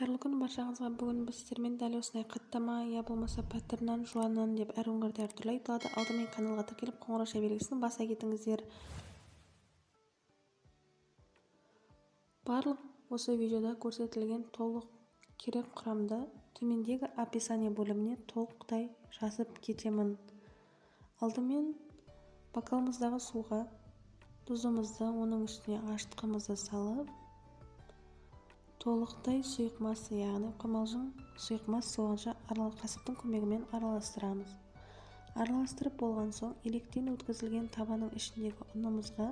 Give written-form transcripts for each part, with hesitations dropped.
Қайырлы күн баршаңызға. Бүгін біз сіздермен дәл осындай қаттама, я болмаса паттерннан, жуаннан деп әр өңірде әртүрлі айтылады. Алдымен каналға тіркеліп қоңырауша белгісін баса кетіңіздер. Барлық осы видеода көрсетілген толық керек құрамды төмендегі описание бөліміне толықтай жазып кетемін. Алдымен бокалымыздағы суға тұзымызды, оның үстіне ашытқымызды салып, толықтай сұйықмасы, яғни қымылжың сұйықмас болғанша қасықтың көмегімен араластырамыз. Араластырып болған соң електен өткізілген табаның ішіндегі ұнымызға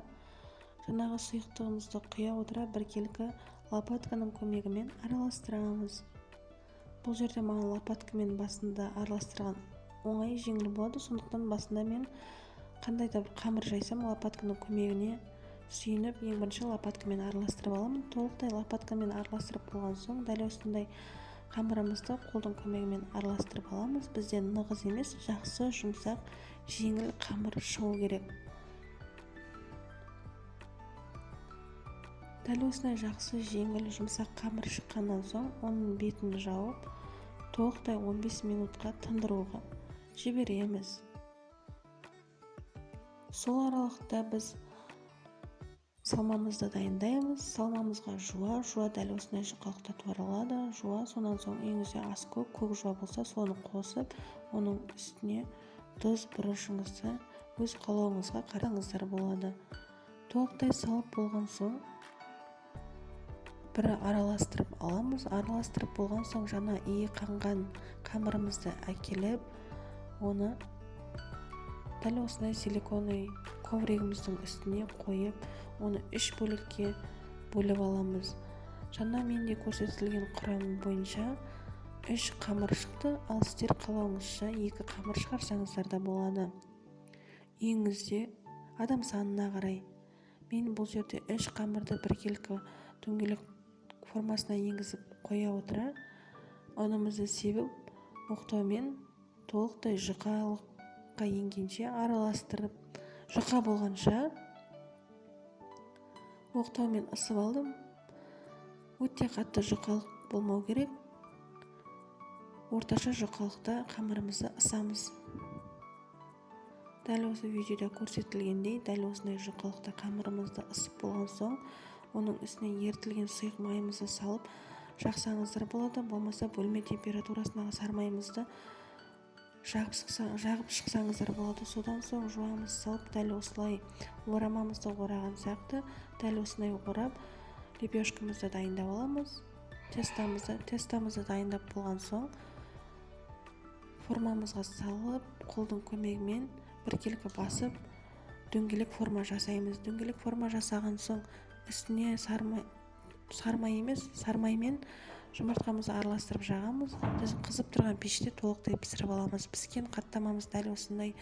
жаңағы сұйықтығымызды құя отыра біркелкі лопатканың көмегімен араластырамыз. Бұл жерде маған лопаткамен басында араластырған оңай, жеңіл болады, сондықтан басында мен қандай да бір қамыр жайсам лопатканың көмегіне сүйініп ең бірінші лопаткамен араластырып аламын. Толықтай лопаткамен араластырып болған соң дәл осындай қамырымызды қолдың көмегімен араластырып аламыз. Бізде нығыз емес, жақсы, жұмсақ, жеңіл қамыр шығу керек. Дәл осындай жақсы, жеңіл, жұмсақ қамыр шыққаннан соң оның бетін жауып, толықтай 15 минутқа тындыруға жібереміз. Сол аралықта біз салмамызды дайындаймыз. Салмамызға жуа дәл осындай жұқалықта туарылады. Жуа, сонан соң үйіңізде аскөк, көк жуа болса соны қосып, оның үстіне тұз, бұрышыңызды өз қалауыңызға қараңыздар болады. Толықтай салып болған соң бір араластырып аламыз. Араластырып болған соң жаңа иі қанған қамырымызды әкеліп, оны дәл осындай силиконовый ковригіміздің үстіне қойып, оны 3 бөлікке бөліп аламыз. Жаңа менде көрсетілген құрам бойынша 3 қамыр шықты, ал сіздер қалауыңызша 2 қамыр шығарсаңыздар да болады. Үйіңізде адам санына қарай. Мен бұл жерде 3 қамырды біркелкі дөңгелек формасына енгізіп қоя отыра, ұнымызды себіп, оқтаумен толықтай жұқалыққа енгенше араластырып, жұқа болғанша оқтаумен ысып алдым. Өте қатты жұқалық болмау керек. Орташа жұқалықта қамырымызды ысамыз. Дәл осы видеода көрсетілгендей, дәл осындай жұқалықта қамырымызды ысып болған соң, оның үстіне ертілген сұйық майымызды салып жақсаңыздар болады. Болмаса бөлме температурасындағы сармайымызды жағып шықсаңыздар болады. Содан соң жуамыз салып, дәл осылай орамамызды ораған сияқты, дәл осылай орап, лепешкамызды дайындап аламыз. Тестамызды дайындап болған соң, формамызға салып, қолдың көмегімен біркелкі басып, дөңгелек форма жасаймыз. Дөңгелек форма жасаған соң, үстіне сармаймен жұмыртқамызды араластырып жағамыз. Қызып тұрған пеште толықтай пісіріп аламыз. Піскен қаттамамыз дәл осындай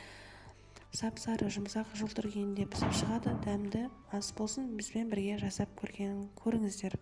сап-сары, жұмсақ, жылтыр күйінде пісіп шығады. Дәмді ас болсын. Бізбен бірге жасап көріңіздер.